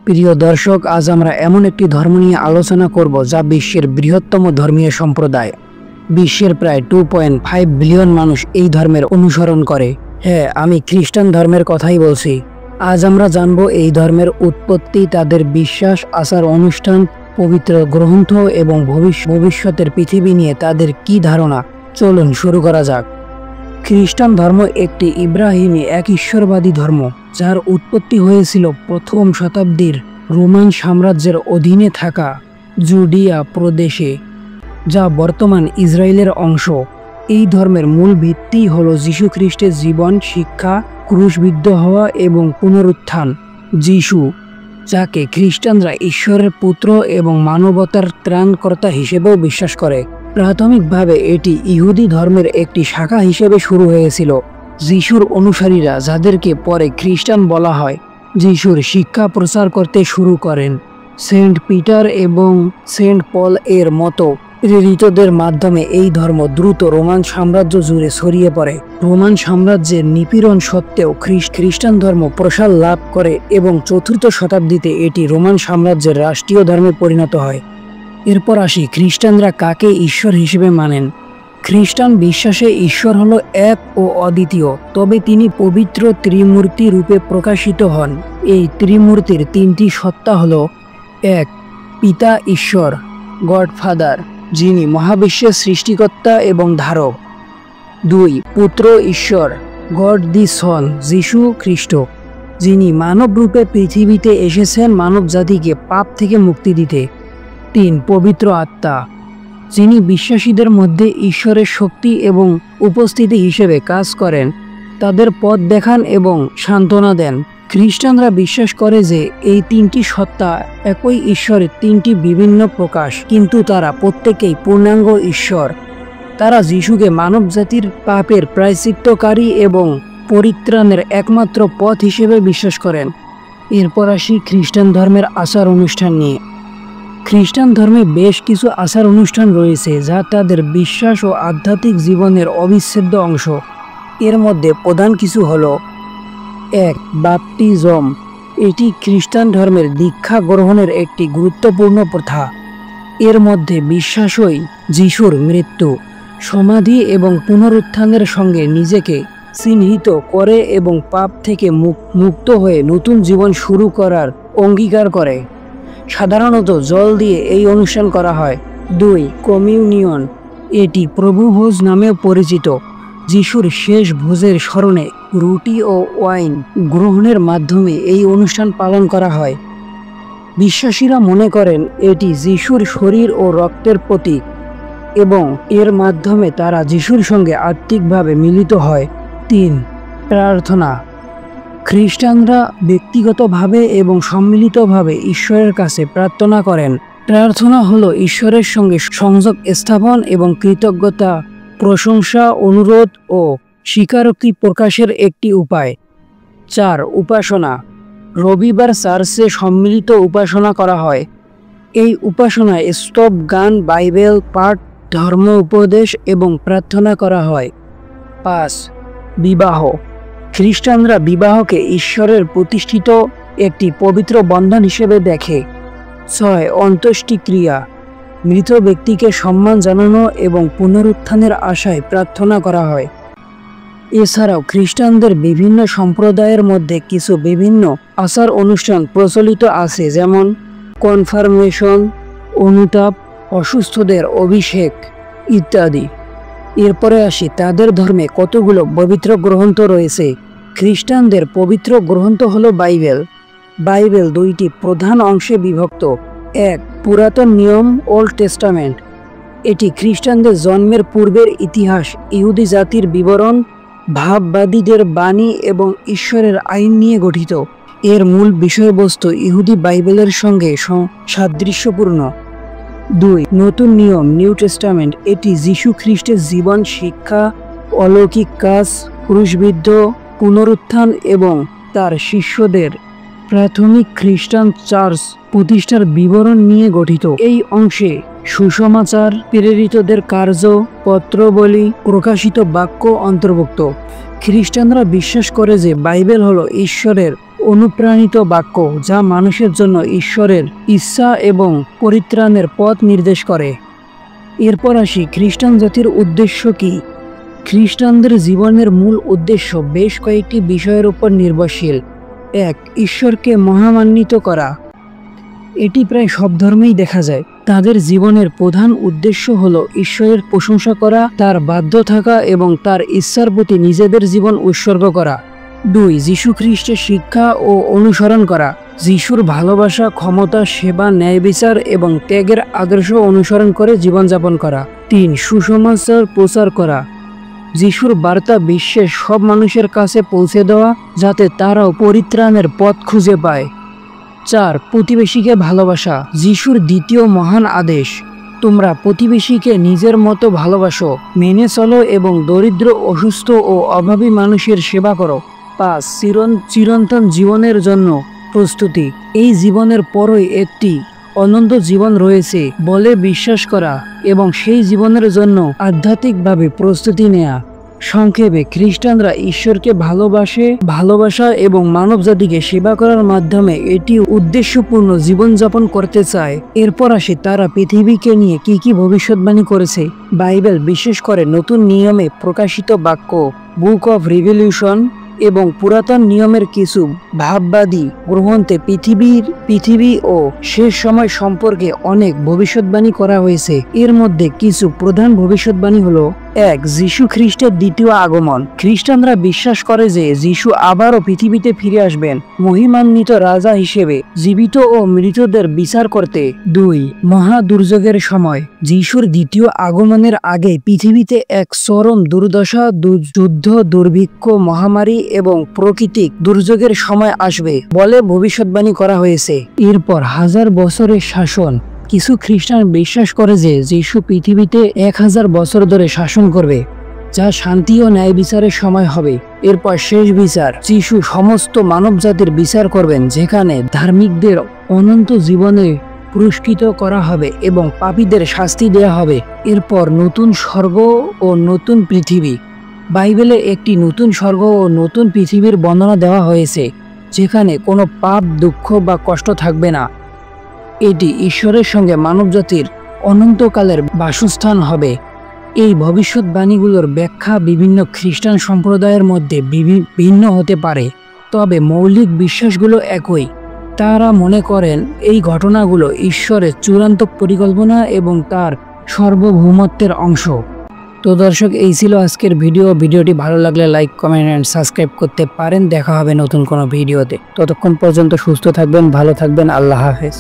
প্রিয় দর্শক, আজ আমরা এমন একটি ধর্ম নিয়ে আলোচনা করব যা বিশ্বের বৃহত্তম ধর্মীয় সম্প্রদায়। বিশ্বের প্রায় 2.5 বিলিয়ন মানুষ এই ধর্মের অনুসরণ করে। হ্যাঁ, আমি খ্রিস্টান ধর্মের কথাই বলছি। আজ আমরা জানব এই ধর্মের উৎপত্তি, তাদের বিশ্বাস, আচার অনুষ্ঠান, পবিত্র গ্রন্থ এবং ভবিষ্যতের পৃথিবী নিয়ে তাদের কি ধারণা। চলুন শুরু করা যাক। খ্রিস্টান ধর্ম একটি ইব্রাহিমী এক ঈশ্বরবাদী ধর্ম, যার উৎপত্তি হয়েছিল প্রথম শতাব্দীর রোমান সাম্রাজ্যের অধীনে থাকা জুডিয়া প্রদেশে, যা বর্তমান ইসরায়েলের অংশ। এই ধর্মের মূল ভিত্তি হল যীশু খ্রিস্টের জীবন, শিক্ষা, ক্রুশবিদ্ধ হওয়া এবং পুনরুত্থান। যীশু, যাকে খ্রিস্টানরা ঈশ্বরের পুত্র এবং মানবতার ত্রাণকর্তা হিসেবেও বিশ্বাস করে। প্রাথমিকভাবে এটি ইহুদি ধর্মের একটি শাখা হিসেবে শুরু হয়েছিল। যিশুর অনুসারীরা, যাদেরকে পরে খ্রিস্টান বলা হয়, যিশুর শিক্ষা প্রচার করতে শুরু করেন। সেন্ট পিটার এবং সেন্ট পল এর মতো প্রেরিতদের মাধ্যমে এই ধর্ম দ্রুত রোমান সাম্রাজ্য জুড়ে ছড়িয়ে পড়ে। রোমান সাম্রাজ্যের নিপীড়ন সত্ত্বেও খ্রিস্টান ধর্ম প্রসার লাভ করে এবং 4th শতাব্দীতে এটি রোমান সাম্রাজ্যের রাষ্ট্রীয় ধর্মে পরিণত হয়। এরপর আসি, খ্রিস্টানরা কাকে ঈশ্বর হিসেবে মানেন। খ্রিস্টান বিশ্বাসে ঈশ্বর হলো এক ও অদ্বিতীয়, তবে তিনি পবিত্র ত্রিমূর্তি রূপে প্রকাশিত হন। এই ত্রিমূর্তির 3টি সত্তা হল: 1. পিতা ঈশ্বর, গডফাদার, যিনি মহাবিশ্বের সৃষ্টিকর্তা এবং ধারক। 2. পুত্র ঈশ্বর, গড দি সন, যীশু খ্রিস্ট, যিনি মানব রূপে পৃথিবীতে এসেছেন মানব জাতিকে পাপ থেকে মুক্তি দিতে। 3. পবিত্র আত্মা, যিনি বিশ্বাসীদের মধ্যে ঈশ্বরের শক্তি এবং উপস্থিতি হিসেবে কাজ করেন, তাদের পথ দেখান এবং সান্ত্বনা দেন। খ্রিস্টানরা বিশ্বাস করে যে এই 3টি সত্তা একই ঈশ্বরের 3টি বিভিন্ন প্রকাশ, কিন্তু তারা প্রত্যেকেই পূর্ণাঙ্গ ঈশ্বর। তারা যিশুকে মানব জাতির পাপের প্রায়শ্চিত্তকারী এবং পরিত্রাণের একমাত্র পথ হিসেবে বিশ্বাস করেন। এরপর আসি খ্রিস্টান ধর্মের আচার অনুষ্ঠান নিয়ে। খ্রিস্টান ধর্মে বেশ কিছু আচার অনুষ্ঠান রয়েছে যা তাদের বিশ্বাস ও আধ্যাত্মিক জীবনের অবিচ্ছেদ্য অংশ। এর মধ্যে প্রধান কিছু হল: 1. বাপ্তিজম। এটি খ্রিস্টান ধর্মের দীক্ষা গ্রহণের একটি গুরুত্বপূর্ণ প্রথা। এর মধ্যে বিশ্বাসই যিশুর মৃত্যু, সমাধি এবং পুনরুত্থানের সঙ্গে নিজেকে চিহ্নিত করে এবং পাপ থেকে মুক্ত হয়ে নতুন জীবন শুরু করার অঙ্গীকার করে। সাধারণত জল দিয়ে এই অনুষ্ঠান করা হয়। 2. কমিউনিয়ন। এটি প্রভুভোজ নামেও পরিচিত। যিশুর শেষ ভোজের স্মরণে রুটি ও ওয়াইন গ্রহণের মাধ্যমে এই অনুষ্ঠান পালন করা হয়। বিশ্বাসীরা মনে করেন এটি যিশুর শরীর ও রক্তের প্রতীক এবং এর মাধ্যমে তারা যিশুর সঙ্গে আত্মিকভাবে মিলিত হয়। 3. প্রার্থনা। খ্রিস্টানরা ব্যক্তিগতভাবে এবং সম্মিলিতভাবে ঈশ্বরের কাছে প্রার্থনা করেন। প্রার্থনা হলো ঈশ্বরের সঙ্গে সংযোগ স্থাপন এবং কৃতজ্ঞতা, প্রশংসা, অনুরোধ ও স্বীকারোক্তি প্রকাশের একটি উপায়। 4. উপাসনা। রবিবার চার্চে সম্মিলিত উপাসনা করা হয়। এই উপাসনায় স্তব গান, বাইবেল পাঠ, ধর্ম উপদেশ এবং প্রার্থনা করা হয়। 5. বিবাহ। খ্রিস্টানরা বিবাহকে ঈশ্বরের প্রতিষ্ঠিত একটি পবিত্র বন্ধন হিসেবে দেখে। 6. অন্ত্যেষ্টিক্রিয়া। মৃত ব্যক্তিকে সম্মান জানানো এবং পুনরুত্থানের আশায় প্রার্থনা করা হয়। এছাড়াও খ্রিস্টানদের বিভিন্ন সম্প্রদায়ের মধ্যে কিছু বিভিন্ন আচার অনুষ্ঠান প্রচলিত আছে, যেমন কনফার্মেশন, অনুতাপ, অসুস্থদের অভিষেক ইত্যাদি। এরপরে আসি, তাদের ধর্মে কতগুলো পবিত্র গ্রন্থ রয়েছে। খ্রিস্টানদের পবিত্র গ্রন্থ হলো বাইবেল। বাইবেল 2টি প্রধান অংশে বিভক্ত। 1. পুরাতন নিয়ম, ওল্ড টেস্টামেন্ট। এটি খ্রিস্টানদের জন্মের পূর্বের ইতিহাস, ইহুদি জাতির বিবরণ, ভাববাদীদের বাণী এবং ঈশ্বরের আইন নিয়ে গঠিত। এর মূল বিষয়বস্তু ইহুদি বাইবেলের সঙ্গে সাদৃশ্যপূর্ণ। 2. নতুন নিয়ম, নিউ টেস্টামেন্ট। এটি যীশু খ্রিস্টের জীবন, শিক্ষা, অলৌকিক কাজ, ক্রুশবিদ্ধ, পুনরুত্থান এবং তার শিষ্যদের প্রাথমিক খ্রিস্টান চার্চ প্রতিষ্ঠার বিবরণ নিয়ে গঠিত। এই অংশে সুসমাচার, প্রেরিতদের কার্য, পত্রবলী, প্রকাশিত বাক্য অন্তর্ভুক্ত। খ্রিস্টানরা বিশ্বাস করে যে বাইবেল হলো ঈশ্বরের অনুপ্রাণিত বাক্য যা মানুষের জন্য ঈশ্বরের ইচ্ছা এবং পরিত্রাণের পথ নির্দেশ করে। এরপর আসি খ্রিস্টান জাতির উদ্দেশ্য কি। খ্রিস্টানদের জীবনের মূল উদ্দেশ্য বেশ কয়েকটি বিষয়ের উপর নির্ভরশীল। 1. ঈশ্বরকে মহামান্বিত করা। এটি প্রায় সব ধর্মেই দেখা যায়। তাদের জীবনের প্রধান উদ্দেশ্য হলো ঈশ্বরের প্রশংসা করা, তার বাধ্য থাকা এবং তার ইচ্ছার প্রতি নিজেদের জীবন উৎসর্গ করা। 2. যীশু খ্রিস্টের শিক্ষা ও অনুসরণ করা। যিশুর ভালোবাসা, ক্ষমতা, সেবা, ন্যায় বিচার এবং ত্যাগের আদর্শ অনুসরণ করে জীবনযাপন করা। 3. সুসমাচার প্রচার করা। যিশুর বার্তা বিশ্বের সব মানুষের কাছে পৌঁছে দেওয়া যাতে তারাও পরিত্রাণের পথ খুঁজে পায়। 4. প্রতিবেশীকে ভালোবাসা। যিশুর দ্বিতীয় মহান আদেশ, তোমরা প্রতিবেশীকে নিজের মতো ভালোবাসো, মেনে চলো এবং দরিদ্র, অসুস্থ ও অভাবী মানুষের সেবা করো। 5. চিরন্তন জীবনের জন্য প্রস্তুতি। এই জীবনের পরই একটি অনন্ত জীবন রয়েছে বলে বিশ্বাস করা এবং সেই জীবনের জন্য আধ্যাত্মিকভাবে প্রস্তুতি নেয়া। সংক্ষেপে, খ্রিস্টানরা ঈশ্বরকে ভালোবাসা এবং মানবজাতিকে সেবা করার মাধ্যমে এটি উদ্দেশ্যপূর্ণ জীবনযাপন করতে চায়। এরপর আসে তারা পৃথিবীকে নিয়ে কি ভবিষ্যৎবাণী করেছে। বাইবেল, বিশেষ করে নতুন নিয়মে প্রকাশিত বাক্য, বুক অফ রিভলিউশন এবং পুরাতন নিয়মের কিছু ভাববাদী গ্রন্থে পৃথিবী ও শেষ সময় সম্পর্কে অনেক ভবিষ্যৎবাণী করা হয়েছে। এর মধ্যে কিছু প্রধান ভবিষ্যৎবাণী হলো: 1. যীশু খ্রিস্টের দ্বিতীয় আগমন। খ্রিস্টানরা বিশ্বাস করে যে যীশু আবারও পৃথিবীতে ফিরে আসবেন মহিমান্বিত রাজা হিসেবে, জীবিত ও মৃতদের বিচার করতে। 2. মহা দুর্যোগের সময়। যীশুর দ্বিতীয় আগমনের আগে পৃথিবীতে এক চরম দুর্দশা, যুদ্ধ, দুর্ভিক্ষ, মহামারী এবং প্রাকৃতিক দুর্যোগের সময় আসবে বলে ভবিষ্যৎবাণী করা হয়েছে। এরপর 1000 বছরের শাসন। কিছু খ্রিস্টান বিশ্বাস করে যে যীশু পৃথিবীতে 1000 বছর ধরে শাসন করবে, যা শান্তি ও ন্যায় বিচারের সময় হবে। এরপর শেষ বিচার। যীশু সমস্ত মানবজাতির বিচার করবেন, যেখানে ধার্মিকদের অনন্ত জীবনে পুরস্কৃত করা হবে এবং পাপীদের শাস্তি দেয়া হবে। এরপর নতুন স্বর্গ ও নতুন পৃথিবী। বাইবেলে একটি নতুন স্বর্গ ও নতুন পৃথিবীর বর্ণনা দেওয়া হয়েছে, যেখানে কোনো পাপ, দুঃখ বা কষ্ট থাকবে না। এটি ঈশ্বরের সঙ্গে মানবজাতির অনন্তকালের বাসস্থান হবে। এই ভবিষ্যৎবাণীগুলোর ব্যাখ্যা বিভিন্ন খ্রিস্টান সম্প্রদায়ের মধ্যে ভিন্ন হতে পারে, তবে মৌলিক বিশ্বাসগুলো একই। তারা মনে করেন এই ঘটনাগুলো ঈশ্বরের চূড়ান্ত পরিকল্পনা এবং তার সার্বভৌমত্বের অংশ। তো দর্শক, এই ছিল আজকের ভিডিওটি ভালো লাগলে লাইক, কমেন্ট এন্ড সাবস্ক্রাইব করতে পারেন। দেখা হবে নতুন কোনো ভিডিওতে। ততক্ষণ পর্যন্ত সুস্থ থাকবেন, ভালো থাকবেন। আল্লাহ হাফেজ।